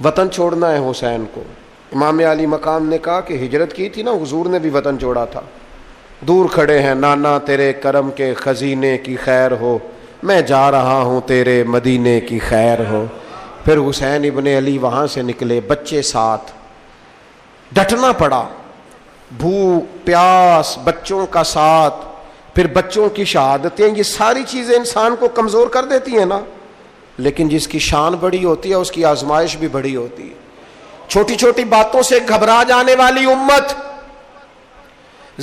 وطن چھوڑنا ہے حسین کو۔ امام علی مقام نے کہا کہ ہجرت کی تھی نا، حضور نے بھی وطن چھوڑا تھا۔ دور کھڑے ہیں نانا تیرے کرم کے خزینے کی خیر ہو، میں جا رہا ہوں تیرے مدینے کی خیر ہو۔ پھر حسین ابن علی وہاں سے نکلے، بچے ساتھ، ڈٹنا پڑا، بھوک پیاس، بچوں کا ساتھ، پھر بچوں کی شہادتیں، یہ ساری چیزیں انسان کو کمزور کر دیتی ہیں نا، لیکن جس کی شان بڑی ہوتی ہے اس کی آزمائش بھی بڑی ہوتی ہے۔ چھوٹی چھوٹی باتوں سے گھبرا جانے والی امت،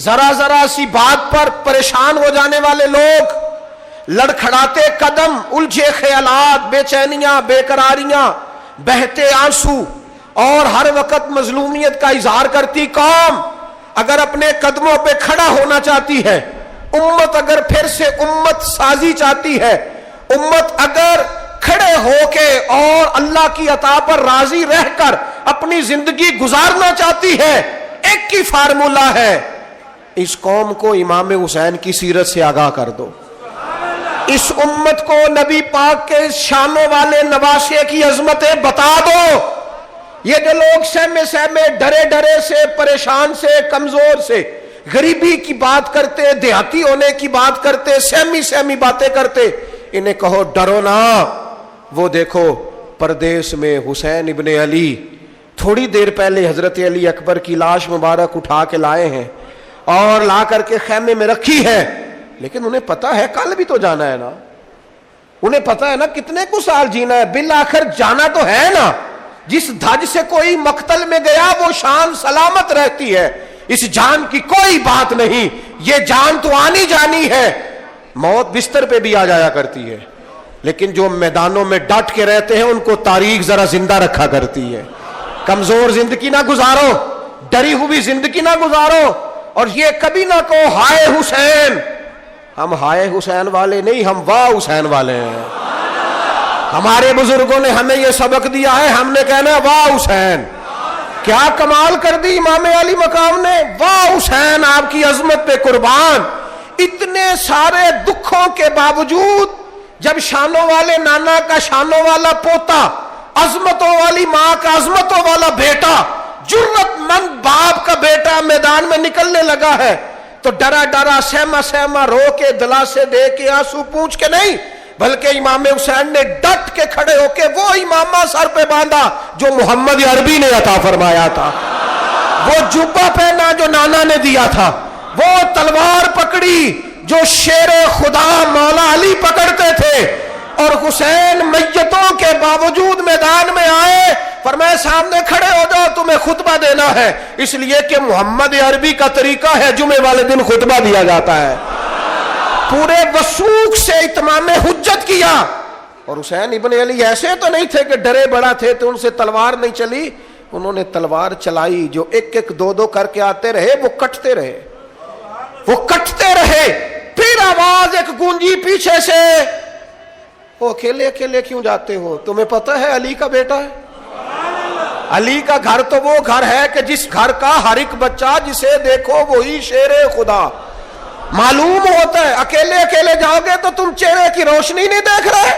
ذرا ذرا سی بات پر پریشان ہو جانے والے لوگ، لڑکھڑاتے قدم، الجھے خیالات، بے چینیاں، بے قراریاں، بہتے آنسو اور ہر وقت مظلومیت کا اظہار کرتی قوم اگر اپنے قدموں پہ کھڑا ہونا چاہتی ہے، امت اگر پھر سے امت سازی چاہتی ہے، امت اگر کھڑے ہو کے اور اللہ کی عطا پر راضی رہ کر اپنی زندگی گزارنا چاہتی ہے، ایک ہی فارمولہ ہے، اس قوم کو امام حسین کی سیرت سے آگاہ کر دو، اس امت کو نبی پاک کے شانوں والے نواشے کی عظمتیں بتا دو۔ یہ جو لوگ سہمے سہمے، ڈرے ڈرے سے، پریشان سے، کمزور سے، غریبی کی بات کرتے، دیہاتی ہونے کی بات کرتے، سہمی سہمی باتیں کرتے، انہیں کہو ڈرو نا، وہ دیکھو پردیس میں حسین ابن علی تھوڑی دیر پہلے حضرت علی اکبر کی لاش مبارک اٹھا کے لائے ہیں اور لا کر کے خیمے میں رکھی ہے، لیکن انہیں پتا ہے کل بھی تو جانا ہے نا، انہیں پتا ہے نا کتنے کو سال جینا ہے، بالآخر جانا تو ہے نا۔ جس دھج سے کوئی مقتل میں گیا وہ شان سلامت رہتی ہے، اس جان کی کوئی بات نہیں، یہ جان تو آنی جانی ہے، موت بستر پہ بھی آ جایا کرتی ہے، لیکن جو میدانوں میں ڈٹ کے رہتے ہیں ان کو تاریخ ذرا زندہ رکھا کرتی ہے۔ کمزور زندگی نہ گزارو، ڈری ہوئی زندگی نہ گزارو، اور یہ کبھی نہ کہو ہائے حسین، ہم ہائے حسین والے نہیں، ہم واہ حسین والے ہیں۔ ہمارے بزرگوں نے ہمیں یہ سبق دیا ہے، ہم نے کہنا ہے واہ حسین۔ کیا کمال کر دی امام علی مقام نے، واہ حسین، آپ کی عظمت پہ قربان۔ اتنے سارے دکھوں کے باوجود جب شانوں والے نانا کا شانوں والا پوتا، عظمتوں والی ماں کا عظمتوں والا بیٹا، جرت مند باپ کا بیٹا میدان میں نکلنے لگا ہے تو ڈرا ڈرا، سہما سہما، رو کے، دلاسے دے کے، آنسو پونچھ کے نہیں، بلکہ امام حسین نے ڈٹ کے کھڑے ہو کے وہ امامہ سر پہ باندھا جو محمد عربی نے عطا فرمایا تھا، وہ جبہ پہنا جو نانا نے دیا تھا، وہ تلوار پکڑی جو شیر خدا مولا علی پکڑتے تھے، اور حسین میتوں کے باوجود میدان میں آئے، فرمایا سامنے کھڑے ہو جاؤ، تمہیں خطبہ دینا ہے، اس لیے کہ محمد عربی کا طریقہ ہے جمعے والے دن خطبہ دیا جاتا ہے۔ پورے وثوق سے اتمام حجت کیا، اور حسین ابن علی ایسے تو نہیں تھے کہ ڈرے بڑا تھے تو ان سے تلوار نہیں چلی، انہوں نے تلوار چلائی، جو ایک ایک دو دو کر کے آتے رہے وہ کٹتے رہے، وہ کٹتے رہے، پھر آواز ایک گونجی پیچھے سے، وہ اکیلے اکیلے کیوں جاتے ہو، تمہیں پتہ ہے علی کا بیٹا ہے؟ علی کا گھر تو وہ گھر ہے کہ جس گھر کا ہر ایک بچہ جسے دیکھو وہی شیر خدا معلوم ہوتا ہے۔ اکیلے اکیلے جاؤ گے تو تم چہرے کی روشنی نہیں دیکھ رہے،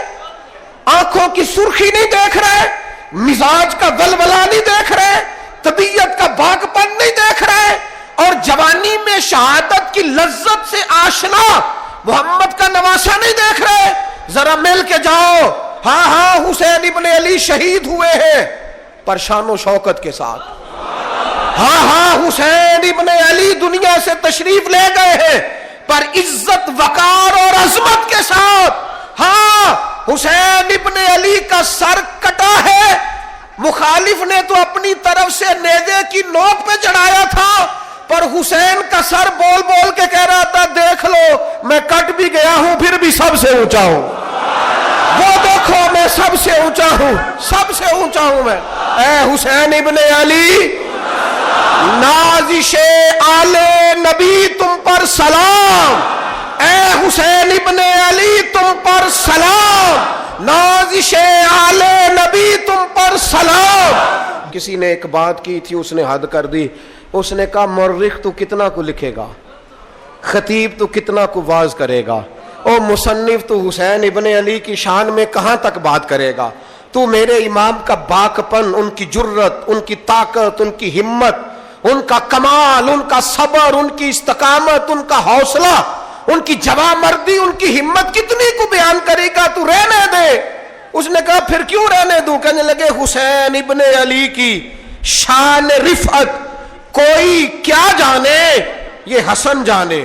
آنکھوں کی سرخی نہیں دیکھ رہے، مزاج کا ولولہ نہیں دیکھ رہے، طبیعت کا باغ پن نہیں دیکھ رہے، اور جوانی میں شہادت کی لذت سے آشنا محمد کا نواسا نہیں دیکھ رہے۔ ذرا مل کے جاؤ، ہاں ہاں حسین ابن علی شہید ہوئے ہیں پر شان و شوکت کے ساتھ، ہاں ہاں حسین ابن علی دنیا سے تشریف لے گئے ہیں پر عزت، وقار اور عظمت کے ساتھ۔ ہاں حسین ابن علی کا سر کٹا ہے، مخالف نے تو اپنی طرف سے نیزے کی نوک پہ چڑھایا تھا، پر حسین کا سر بول بول کے کہہ رہا تھا دیکھ لو میں کٹ بھی گیا ہوں پھر بھی سب سے اونچا ہوں، وہ دیکھو میں سب سے اونچا ہوں، سب سے اونچا ہوں میں۔ اے حسین ابن علی، نازش آل نبی تم پر سلام، اے حسین ابن علی تم پر سلام، نازش آل نبی تم پر سلام۔ کسی نے ایک بات کی تھی، اس نے حد کر دی، اس نے کہا مورخ تو کتنا کو لکھے گا، خطیب تو کتنا کو واعظ کرے گا، اور مصنف تو حسین ابن علی کی شان میں کہاں تک بات کرے گا، تو میرے امام کا باکپن، ان کی جرت، ان کی طاقت، ان کی ہمت، ان کا کمال، ان کا صبر، ان کی استقامت، ان کا حوصلہ، ان کی جواں مردی، ان کی ہمت کتنی کو بیان کرے گا، تو رہنے دے۔ اس نے کہا پھر کیوں رہنے دوں؟ کہنے لگے حسین ابن علی کی شان رفعت کوئی کیا جانے، یہ حسن جانے۔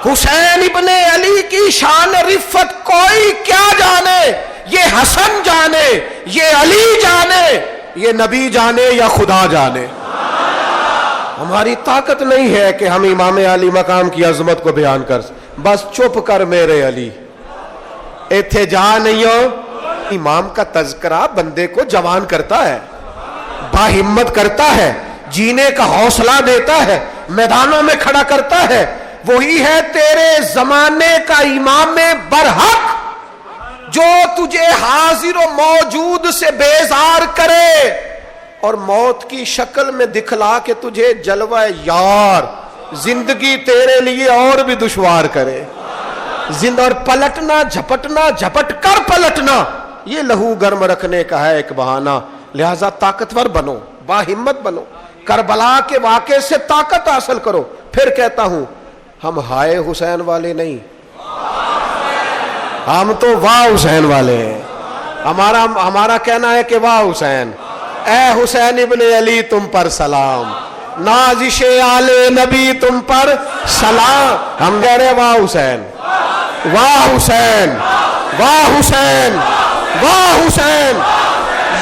حسین ابن علی کی شان رفعت کوئی کیا جانے، یہ حسن جانے، یہ علی جانے، یہ نبی جانے یا خدا جانے۔ ہماری طاقت نہیں ہے کہ ہم امام علی مقام کی عظمت کو بیان کر، بس چپ کر میرے علی، ایتھے جا نہیں ہو۔ امام کا تذکرہ بندے کو جوان کرتا ہے، باہمت کرتا ہے، جینے کا حوصلہ دیتا ہے، میدانوں میں کھڑا کرتا ہے۔ وہی ہے تیرے زمانے کا امام برحق جو تجھے حاضر و موجود سے بیزار کرے اور موت کی شکل میں دکھلا کے تجھے جلوہ یار زندگی تیرے لیے اور بھی دشوار کرے۔ اور پلٹنا، جھپٹنا، جھپٹ کر پلٹنا، یہ لہو گرم رکھنے کا ہے ایک بہانہ۔ لہذا طاقتور بنو، باہمت بنو، کربلا کے واقعے سے طاقت حاصل کرو۔ پھر کہتا ہوں ہم ہائے حسین والے نہیں، ہم تو واہ حسین والے ہیں۔ ہمارا کہنا ہے کہ واہ حسین، اے حسین ابن علی تم پر سلام، نازش آل نبی تم پر سلام۔ ہم کہہ رہے واہ حسین، واہ حسین، واہ حسین، واہ حسین،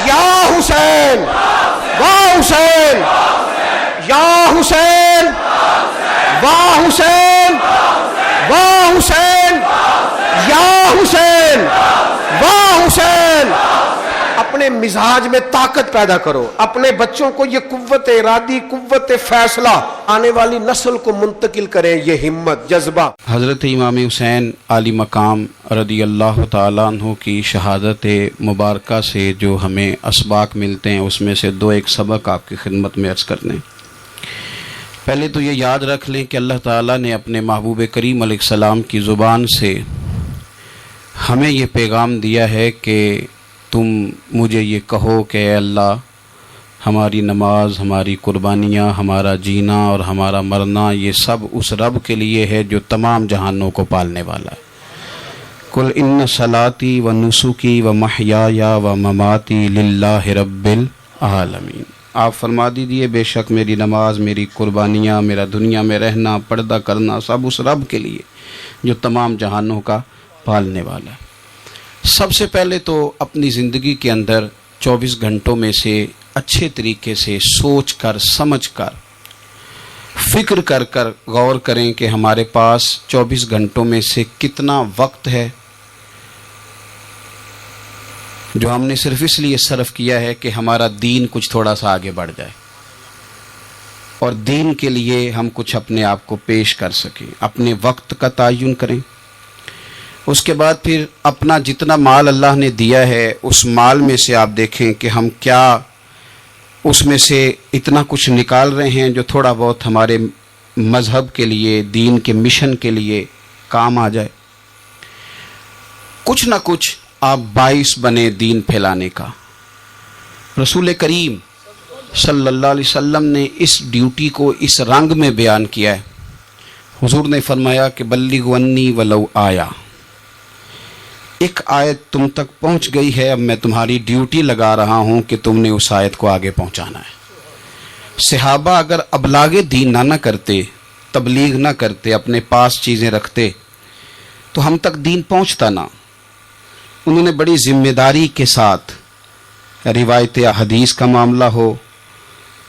یا حسین، واہ حسین، یا حسین، واہ حسین، واہ حسین، یا حسین، واہ حسین۔ اپنے مزاج میں طاقت پیدا کرو، اپنے بچوں کو یہ قوت ارادی، قوت فیصلہ آنے والی نسل کو منتقل کریں، یہ ہمت، جذبہ۔ حضرت امام حسین عالی مقام رضی اللہ تعالیٰ عنہ کی شہادت مبارکہ سے جو ہمیں اسباق ملتے ہیں، اس میں سے دو ایک سبق آپ کی خدمت میں عرض کرنے۔ پہلے تو یہ یاد رکھ لیں کہ اللہ تعالیٰ نے اپنے محبوب کریم علیہ السلام کی زبان سے ہمیں یہ پیغام دیا ہے کہ تم مجھے یہ کہو کہ اے اللہ، ہماری نماز، ہماری قربانیاں، ہمارا جینا اور ہمارا مرنا یہ سب اس رب کے لیے ہے جو تمام جہانوں کو پالنے والا ہے۔ قل ان صلاتی و نسکی و محیای و مماتی للہ رب العالمین۔ آپ فرما دیجئے بے شک میری نماز، میری قربانیاں، میرا دنیا میں رہنا، پردہ کرنا سب اس رب کے لیے جو تمام جہانوں کا پالنے والا ہے۔ سب سے پہلے تو اپنی زندگی کے اندر 24 گھنٹوں میں سے اچھے طریقے سے سوچ کر، سمجھ کر، فکر کر کر غور کریں کہ ہمارے پاس 24 گھنٹوں میں سے کتنا وقت ہے جو ہم نے صرف اس لیے صرف کیا ہے کہ ہمارا دین کچھ تھوڑا سا آگے بڑھ جائے اور دین کے لیے ہم کچھ اپنے آپ کو پیش کر سکیں۔ اپنے وقت کا تعین کریں، اس کے بعد پھر اپنا جتنا مال اللہ نے دیا ہے اس مال میں سے آپ دیکھیں کہ ہم کیا اس میں سے اتنا کچھ نکال رہے ہیں جو تھوڑا بہت ہمارے مذہب کے لیے، دین کے مشن کے لیے کام آ جائے۔ کچھ نہ کچھ آپ باعث بنے دین پھیلانے کا۔ رسول کریم صلی اللہ علیہ وسلم نے اس ڈیوٹی کو اس رنگ میں بیان کیا ہے۔ حضور نے فرمایا کہ بلغوا عنی ولو آیا، ایک آیت تم تک پہنچ گئی ہے، اب میں تمہاری ڈیوٹی لگا رہا ہوں کہ تم نے اس آیت کو آگے پہنچانا ہے۔ صحابہ اگر ابلاغ دین نہ کرتے، تبلیغ نہ کرتے، اپنے پاس چیزیں رکھتے تو ہم تک دین پہنچتا نہ۔ انہوں نے بڑی ذمہ داری کے ساتھ، روایت حدیث کا معاملہ ہو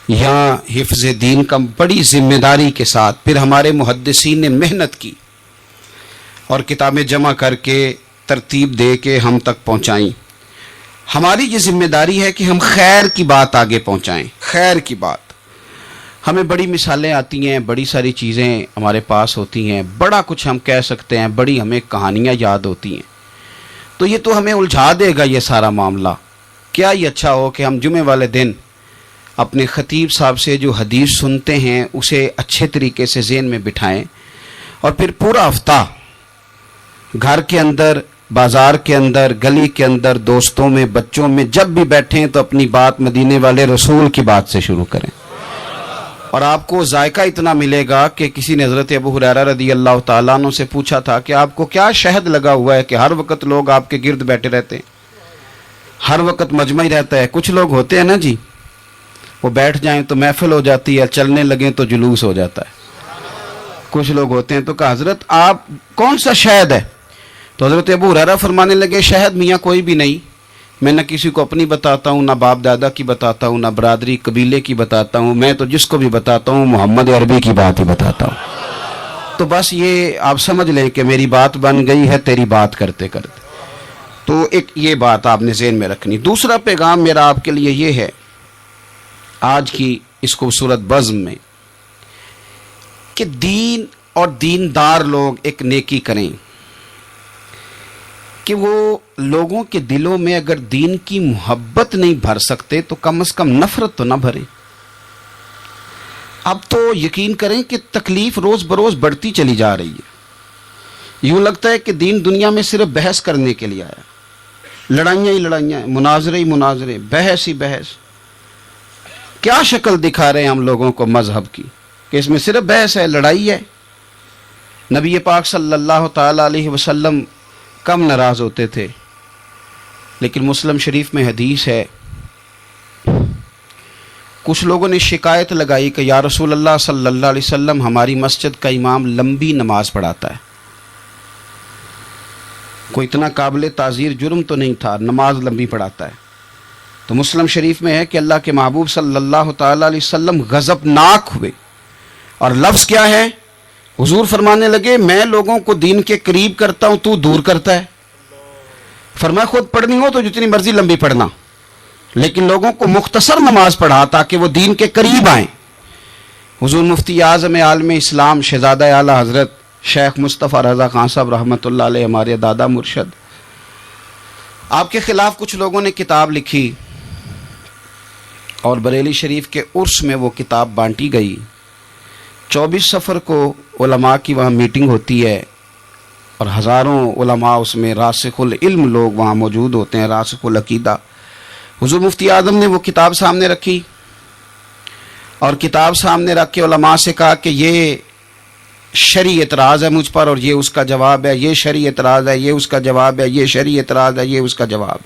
یا حفظ دین کا، بڑی ذمہ داری کے ساتھ پھر ہمارے محدثین نے محنت کی اور کتابیں جمع کر کے ترتیب دے کے ہم تک پہنچائیں۔ ہماری یہ ذمہ داری ہے کہ ہم خیر کی بات آگے پہنچائیں، خیر کی بات۔ ہمیں بڑی مثالیں آتی ہیں، بڑی ساری چیزیں ہمارے پاس ہوتی ہیں، بڑا کچھ ہم کہہ سکتے ہیں، بڑی ہمیں کہانیاں یاد ہوتی ہیں، تو یہ تو ہمیں الجھا دے گا یہ سارا معاملہ۔ کیا یہ اچھا ہو کہ ہم جمعے والے دن اپنے خطیب صاحب سے جو حدیث سنتے ہیں اسے اچھے طریقے سے ذہن میں بٹھائیں اور پھر پورا ہفتہ گھر کے اندر بازار کے اندر، گلی کے اندر، دوستوں میں، بچوں میں جب بھی بیٹھیں تو اپنی بات مدینے والے رسول کی بات سے شروع کریں، اور آپ کو ذائقہ اتنا ملے گا کہ کسی نے حضرت ابو ہریرہ رضی اللہ تعالیٰ عنہ سے پوچھا تھا کہ آپ کو کیا شہد لگا ہوا ہے کہ ہر وقت لوگ آپ کے گرد بیٹھے رہتے ہیں، ہر وقت مجمع ہی رہتا ہے؟ کچھ لوگ ہوتے ہیں نا جی، وہ بیٹھ جائیں تو محفل ہو جاتی ہے، چلنے لگیں تو جلوس ہو جاتا ہے۔ کچھ لوگ ہوتے ہیں تو کہا حضرت آپ کون سا شہد ہے؟ تو حضرت ابو ہریرہ فرمانے لگے شہد میاں کوئی بھی نہیں، میں نہ کسی کو اپنی بتاتا ہوں، نہ باپ دادا کی بتاتا ہوں، نہ برادری قبیلے کی بتاتا ہوں، میں تو جس کو بھی بتاتا ہوں محمد عربی کی بات ہی بتاتا ہوں۔ تو بس یہ آپ سمجھ لیں کہ میری بات بن گئی ہے تیری بات کرتے کرتے۔ تو ایک یہ بات آپ نے ذہن میں رکھنی۔ دوسرا پیغام میرا آپ کے لیے یہ ہے آج کی اس خوبصورت بزم میں کہ دین اور دیندار لوگ ایک نیکی کریں کہ وہ لوگوں کے دلوں میں اگر دین کی محبت نہیں بھر سکتے تو کم از کم نفرت تو نہ بھریں۔ اب تو یقین کریں کہ تکلیف روز بروز بڑھتی چلی جا رہی ہے، یوں لگتا ہے کہ دین دنیا میں صرف بحث کرنے کے لیے آیا، لڑائیاں ہی لڑائیاں، مناظرے ہی مناظرے، بحث ہی بحث۔ کیا شکل دکھا رہے ہیں ہم لوگوں کو مذہب کی کہ اس میں صرف بحث ہے، لڑائی ہے۔ نبی پاک صلی اللہ تعالی علیہ وسلم کم ناراض ہوتے تھے، لیکن مسلم شریف میں حدیث ہے، کچھ لوگوں نے شکایت لگائی کہ یا رسول اللہ صلی اللہ علیہ وسلم ہماری مسجد کا امام لمبی نماز پڑھاتا ہے، کوئی اتنا قابل تعزیر جرم تو نہیں تھا، نماز لمبی پڑھاتا ہے۔ تو مسلم شریف میں ہے کہ اللہ کے محبوب صلی اللہ تعالی علیہ وسلم غضبناک ہوئے، اور لفظ کیا ہے؟ حضور فرمانے لگے میں لوگوں کو دین کے قریب کرتا ہوں، تو دور کرتا ہے۔ فرمایا خود پڑھنی ہو تو جتنی مرضی لمبی پڑھنا، لیکن لوگوں کو مختصر نماز پڑھا تاکہ وہ دین کے قریب آئیں۔ حضور مفتی اعظم عالم اسلام شہزادہ اعلیٰ حضرت شیخ مصطفیٰ رضا خان صاحب رحمۃ اللہ علیہ، ہمارے دادا مرشد، آپ کے خلاف کچھ لوگوں نے کتاب لکھی اور بریلی شریف کے عرس میں وہ کتاب بانٹی گئی۔ 24 صفر کو علماء کی وہاں میٹنگ ہوتی ہے اور ہزاروں علماء اس میں راسخ العلم لوگ وہاں موجود ہوتے ہیں، راسخ العقیدہ۔ حضور مفتی اعظم نے وہ کتاب سامنے رکھی اور کتاب سامنے رکھ کے علماء سے کہا کہ یہ شرعی اعتراض ہے مجھ پر اور یہ اس کا جواب ہے، یہ شرعی اعتراض ہے، یہ اس کا جواب ہے، یہ شرعی اعتراض ہے، یہ اس کا جواب۔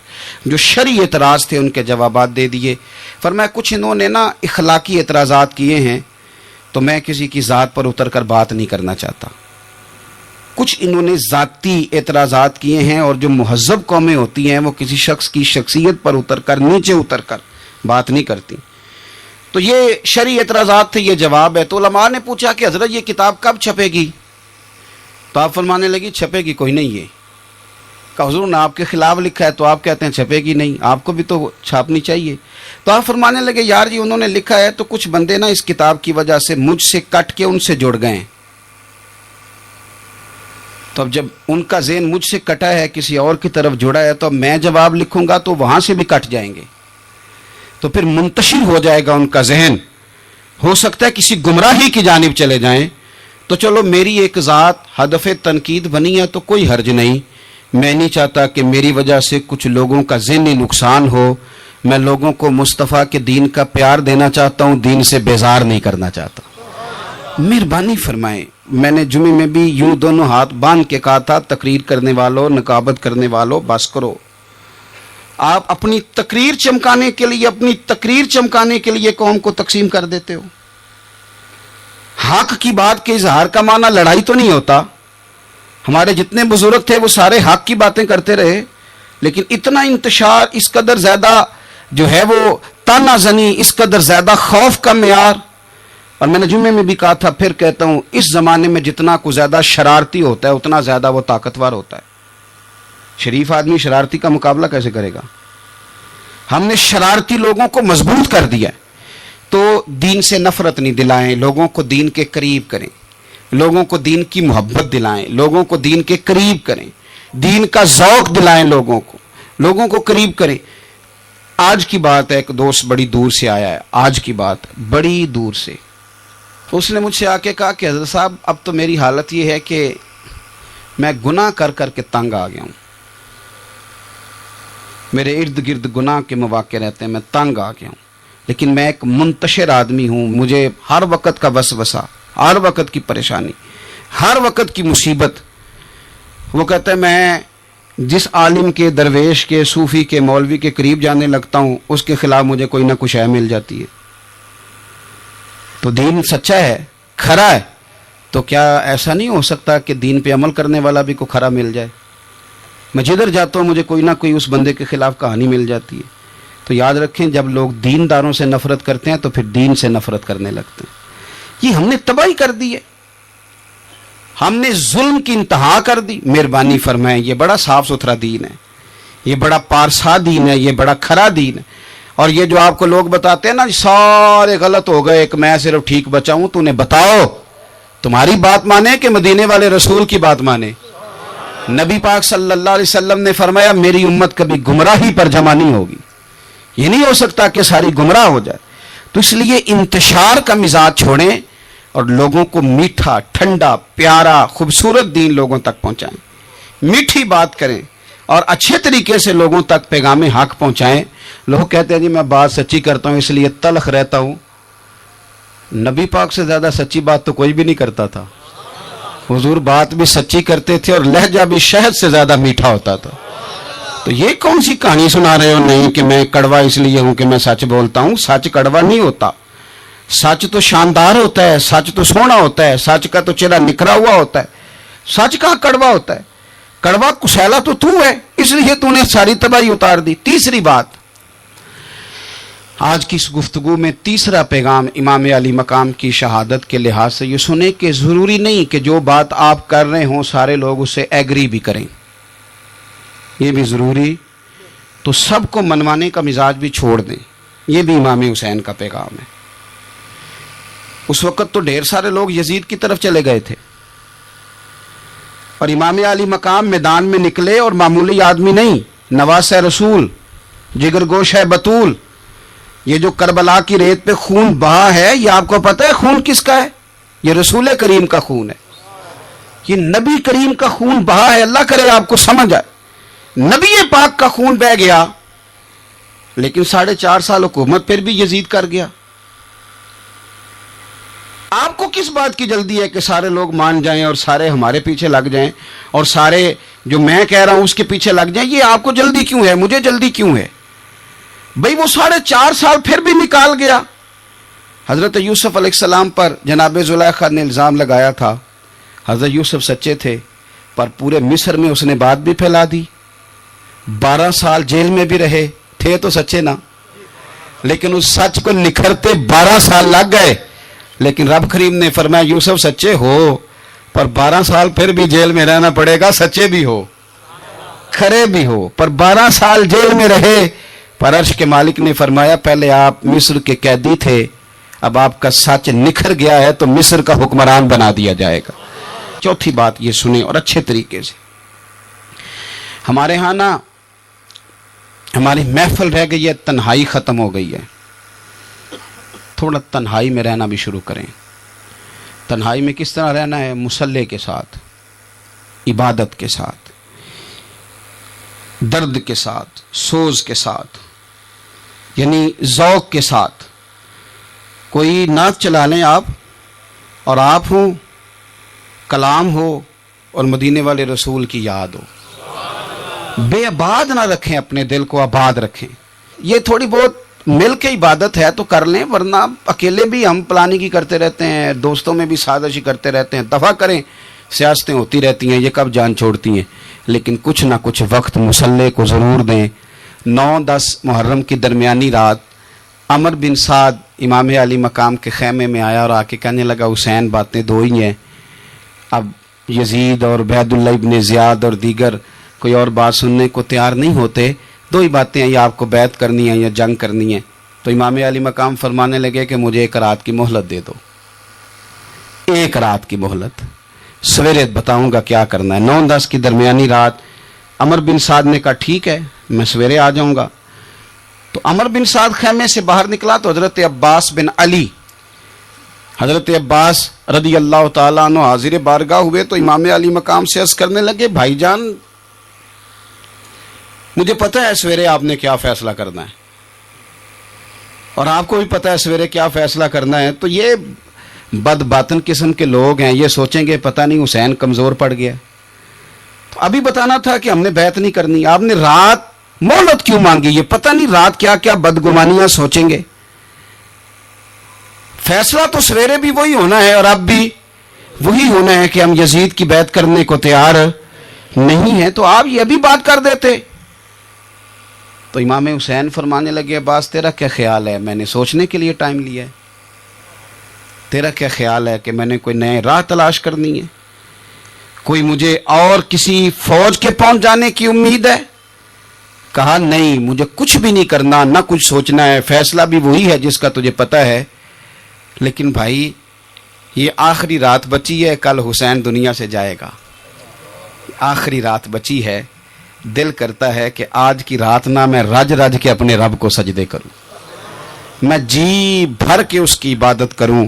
جو شرعی اعتراض تھے ان کے جوابات دے دیے۔ فرمایا کچھ انہوں نے نا اخلاقی اعتراضات کیے ہیں تو میں کسی کی ذات پر اتر کر بات نہیں کرنا چاہتا۔ کچھ انہوں نے ذاتی اعتراضات کیے ہیں، اور جو مہذب قومیں ہوتی ہیں وہ کسی شخص کی شخصیت پر اتر کر، نیچے اتر کر بات نہیں کرتی۔ تو یہ شرعی اعتراضات تھے، یہ جواب ہے۔ تو علماء نے پوچھا کہ حضرت یہ کتاب کب چھپے گی؟ تو آپ فرمانے لگی چھپے گی کوئی نہیں ہے۔ کہ حضور نے آپ کے خلاف لکھا ہے تو آپ کہتے ہیں چھپے گی نہیں، آپ کو بھی تو چھاپنی چاہیے۔ تو آپ فرمانے لگے یار جی انہوں نے لکھا ہے تو کچھ بندے نا اس کتاب کی وجہ سے مجھ سے کٹ کے ان سے جڑ گئے ہیں، تو اب جب ان کا ذہن مجھ سے کٹا ہے، کسی اور کی طرف جڑا ہے، تو اب میں جواب لکھوں گا تو وہاں سے بھی کٹ جائیں گے، تو پھر منتشر ہو جائے گا ان کا ذہن، ہو سکتا ہے کسی گمراہی کی جانب چلے جائیں۔ تو چلو میری ایک ذات ہدف تنقید بنی ہے تو کوئی حرج نہیں، میں نہیں چاہتا کہ میری وجہ سے کچھ لوگوں کا ذہنی نقصان ہو، میں لوگوں کو مصطفیٰ کے دین کا پیار دینا چاہتا ہوں، دین سے بیزار نہیں کرنا چاہتا۔ مہربانی فرمائیں، میں نے جمعے میں بھی یوں دونوں ہاتھ باندھ کے کہا تھا تقریر کرنے والوں، نقابت کرنے والوں بس کرو۔ آپ اپنی تقریر چمکانے کے لیے قوم کو تقسیم کر دیتے ہو۔ حق کی بات کے اظہار کا معنی لڑائی تو نہیں ہوتا۔ ہمارے جتنے بزرگ تھے وہ سارے حق کی باتیں کرتے رہے، لیکن اتنا انتشار، اس قدر زیادہ جو ہے وہ تانا زنی، اس قدر زیادہ خوف کا معیار۔ اور میں نے جمعے میں بھی کہا تھا، پھر کہتا ہوں، اس زمانے میں جتنا کو زیادہ شرارتی ہوتا ہے اتنا زیادہ وہ طاقتور ہوتا ہے۔ شریف آدمی شرارتی کا مقابلہ کیسے کرے گا؟ ہم نے شرارتی لوگوں کو مضبوط کر دیا ہے۔ تو دین سے نفرت نہیں دلائیں، لوگوں کو دین کے قریب کریں، لوگوں کو دین کی محبت دلائیں، لوگوں کو دین کے قریب کریں، دین کا ذوق دلائیں، لوگوں کو قریب کریں۔ آج کی بات ہے، ایک دوست بڑی دور سے آیا ہے، آج کی بات بڑی دور سے، اس نے مجھ سے آ کے کہا کہ حضرت صاحب اب تو میری حالت یہ ہے کہ میں گناہ کر کر کے تنگ آ گیا ہوں، میرے ارد گرد گناہ کے مواقع رہتے ہیں، میں تنگ آ گیا ہوں، لیکن میں ایک منتشر آدمی ہوں، مجھے ہر وقت کا وسوسہ، ہر وقت کی پریشانی، ہر وقت کی مصیبت۔ وہ کہتا ہے میں جس عالم کے، درویش کے، صوفی کے، مولوی کے قریب جانے لگتا ہوں اس کے خلاف مجھے کوئی نہ کچھ مل جاتی ہے۔ تو دین سچا ہے، کھرا ہے، تو کیا ایسا نہیں ہو سکتا کہ دین پہ عمل کرنے والا بھی کوئی کھرا مل جائے؟ میں جدھر جاتا ہوں مجھے کوئی نہ کوئی اس بندے کے خلاف کہانی مل جاتی ہے۔ تو یاد رکھیں، جب لوگ دینداروں سے نفرت کرتے ہیں تو پھر دین سے نفرت کرنے لگتے ہیں۔ یہ ہم نے تباہی کر دی ہے، ہم نے ظلم کی انتہا کر دی۔ مہربانی فرمائیں، یہ بڑا صاف ستھرا دین ہے، یہ بڑا پارسا دین ہے، یہ بڑا کھرا دین ہے۔ اور یہ جو آپ کو لوگ بتاتے ہیں نا سارے غلط ہو گئے، ایک میں صرف ٹھیک بچا ہوں، تو انہیں بتاؤ تمہاری بات مانے کہ مدینے والے رسول کی بات مانے؟ نبی پاک صلی اللہ علیہ وسلم نے فرمایا میری امت کبھی گمراہی پر جمع نہیں ہوگی، یہ نہیں ہو سکتا کہ ساری گمراہ ہو جائے۔ تو اس لیے انتشار کا مزاج چھوڑیں اور لوگوں کو میٹھا، ٹھنڈا، پیارا، خوبصورت دین لوگوں تک پہنچائیں، میٹھی بات کریں اور اچھے طریقے سے لوگوں تک پیغام حق پہنچائیں۔ لوگ کہتے ہیں جی میں بات سچی کرتا ہوں اس لیے تلخ رہتا ہوں۔ نبی پاک سے زیادہ سچی بات تو کوئی بھی نہیں کرتا تھا، حضور بات بھی سچی کرتے تھے اور لہجہ بھی شہد سے زیادہ میٹھا ہوتا تھا۔ تو یہ کون سی کہانی سنا رہے ہو؟ نہیں کہ میں کڑوا اس لیے ہوں کہ میں سچ بولتا ہوں، سچ کڑوا نہیں ہوتا، سچ تو شاندار ہوتا ہے، سچ تو سونا ہوتا ہے، سچ کا تو چہرہ نکھرا ہوا ہوتا ہے۔ سچ کہاں کڑوا ہوتا ہے؟ کڑوا کسیلا تو ہے، اس لیے تو نے ساری تباہی اتار دی۔ تیسری بات، آج کی اس گفتگو میں تیسرا پیغام امام علی مقام کی شہادت کے لحاظ سے یہ سنیں کہ ضروری نہیں کہ جو بات آپ کر رہے ہوں سارے لوگ اس سے ایگری بھی کریں، یہ بھی ضروری، تو سب کو منوانے کا مزاج بھی چھوڑ دیں۔ یہ بھی امام حسین کا پیغام ہے۔ اس وقت تو ڈھیر سارے لوگ یزید کی طرف چلے گئے تھے، اور امام علی مقام میدان میں نکلے اور معمولی آدمی نہیں، نواس رسول، جگر گوش ہے بطول۔ یہ جو کربلا کی ریت پہ خون بہا ہے، یہ آپ کو پتہ ہے خون کس کا ہے؟ یہ رسول کریم کا خون ہے، یہ نبی کریم کا خون بہا ہے۔ اللہ کرے آپ کو سمجھ آئے، نبی پاک کا خون بہ گیا، لیکن 4.5 سال حکومت پھر بھی یزید کر گیا۔ آپ کو کس بات کی جلدی ہے کہ سارے لوگ مان جائیں اور سارے ہمارے پیچھے لگ جائیں اور سارے جو میں کہہ رہا ہوں اس کے پیچھے لگ جائیں؟ یہ آپ کو جلدی کیوں ہے؟ مجھے جلدی کیوں ہے؟ بھئی وہ 4.5 سال پھر بھی نکال گیا۔ حضرت یوسف علیہ السلام پر جناب زلیخا نے الزام لگایا تھا، حضرت یوسف سچے تھے، پر پورے مصر میں اس نے بات بھی پھیلا دی۔ 12 سال جیل میں بھی رہے، تھے تو سچے نا، لیکن اس سچ کو نکھرتے 12 سال لگ گئے۔ لیکن رب کریم نے فرمایا یوسف سچے ہو، پر 12 سال پھر بھی جیل میں رہنا پڑے گا، سچے بھی ہو، کھرے بھی ہو، پر 12 سال جیل میں رہے۔ پر عرش کے مالک نے فرمایا پہلے آپ مصر کے قیدی تھے، اب آپ کا سچ نکھر گیا ہے تو مصر کا حکمران بنا دیا جائے گا۔ چوتھی بات یہ سنیں اور اچھے طریقے سے، ہمارے ہاں نا ہماری محفل رہ گئی ہے، تنہائی ختم ہو گئی ہے، تھوڑا تنہائی میں رہنا بھی شروع کریں۔ تنہائی میں کس طرح رہنا ہے؟ مصلی کے ساتھ، عبادت کے ساتھ، درد کے ساتھ، سوز کے ساتھ، یعنی ذوق کے ساتھ۔ کوئی نعت چلا لیں آپ، اور آپ ہوں، کلام ہو اور مدینے والے رسول کی یاد ہو۔ بے آباد نہ رکھیں، اپنے دل کو آباد رکھیں۔ یہ تھوڑی بہت مل کے عبادت ہے تو کر لیں، ورنہ اکیلے بھی ہم پلاننگ کرتے رہتے ہیں، دوستوں میں بھی سازشی کرتے رہتے ہیں، دفع کریں، سیاستیں ہوتی رہتی ہیں، یہ کب جان چھوڑتی ہیں۔ لیکن کچھ نہ کچھ وقت مصلی کو ضرور دیں۔ 9-10 محرم کی درمیانی رات عمر بن سعد امام علی مقام کے خیمے میں آیا اور آ کے کہنے لگا حسین باتیں 2 ہی ہیں، اب یزید اور عبید اللہ ابن زیاد اور دیگر کوئی اور بات سننے کو تیار نہیں ہوتے، 2 ہی باتیں ہیں، یا آپ کو بیعت کرنی ہے یا جنگ کرنی ہے۔ تو امام علی مقام فرمانے لگے کہ مجھے 1 رات کی مہلت دے دو، 1 رات کی مہلت، سویرے بتاؤں گا کیا کرنا ہے۔ 9-10 کی درمیانی رات عمر بن سعد نے کہا ٹھیک ہے میں سویرے آ جاؤں گا۔ تو عمر بن سعد خیمے سے باہر نکلا تو حضرت عباس بن علی، حضرت عباس رضی اللہ تعالیٰ عنہ حاضر بارگاہ ہوئے تو امام علی مقام سے عرض کرنے لگے بھائی جان مجھے پتہ ہے سویرے آپ نے کیا فیصلہ کرنا ہے اور آپ کو بھی پتہ ہے سویرے کیا فیصلہ کرنا ہے. تو یہ بد باطن قسم کے لوگ ہیں, یہ سوچیں گے پتہ نہیں حسین کمزور پڑ گیا. تو ابھی بتانا تھا کہ ہم نے بیعت نہیں کرنی. آپ نے رات مہلت کیوں مانگی؟ یہ پتہ نہیں رات کیا کیا بدگمانیاں سوچیں گے. فیصلہ تو سویرے بھی وہی ہونا ہے اور اب بھی وہی ہونا ہے کہ ہم یزید کی بیعت کرنے کو تیار نہیں ہیں. تو آپ یہ بھی بات کر دیتے. تو امام حسین فرمانے لگے عباس تیرا کیا خیال ہے؟ میں نے سوچنے کے لیے ٹائم لیا ہے. تیرا کیا خیال ہے کہ میں نے کوئی نئے راہ تلاش کرنی ہے؟ کوئی مجھے اور کسی فوج کے پہنچ جانے کی امید ہے؟ کہا نہیں, مجھے کچھ بھی نہیں کرنا, نہ کچھ سوچنا ہے. فیصلہ بھی وہی ہے جس کا تجھے پتہ ہے. لیکن بھائی یہ آخری رات بچی ہے, کل حسین دنیا سے جائے گا. آخری رات بچی ہے, دل کرتا ہے کہ آج کی رات نہ میں رج رج کے اپنے رب کو سجدے کروں, میں جی بھر کے اس کی عبادت کروں,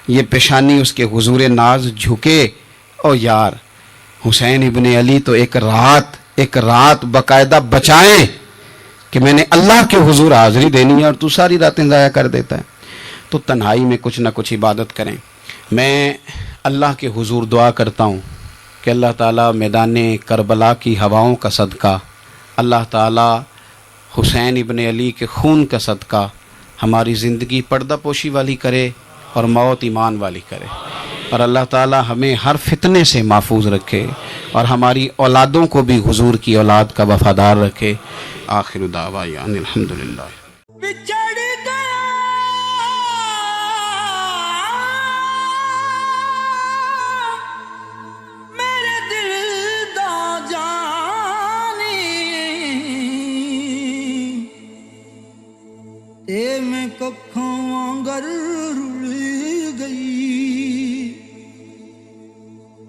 یہ پیشانی اس کے حضور ناز جھکے. او یار حسین ابن علی تو ایک رات باقاعدہ بچائیں کہ میں نے اللہ کے حضور حاضری دینی ہے اور تو ساری راتیں ضائع کر دیتا ہے. تو تنہائی میں کچھ نہ کچھ عبادت کریں. میں اللہ کے حضور دعا کرتا ہوں کہ اللہ تعالیٰ میدان کربلا کی ہواؤں کا صدقہ, اللہ تعالیٰ حسین ابن علی کے خون کا صدقہ ہماری زندگی پردہ پوشی والی کرے اور موت ایمان والی کرے, اور اللہ تعالیٰ ہمیں ہر فتنے سے محفوظ رکھے اور ہماری اولادوں کو بھی حضور کی اولاد کا وفادار رکھے. آخر دعوانا الحمدللہ. میں ککھوں وانگر رل گئی,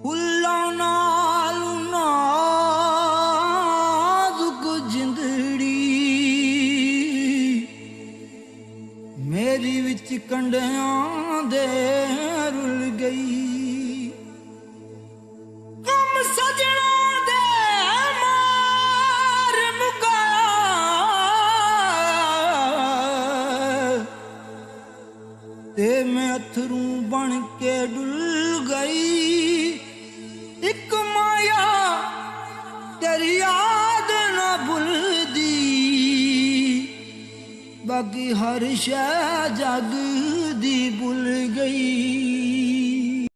پھلاں نال نازک جندڑی میری وچ کنڈیاں دے رل گئی. غم سجنا دے مار مکا تے میں اتھروں بن کے ڈل گئی. ایک مایا تیری یاد نہ بھلدی, باقی ہر شے جگ دی بھل گئی.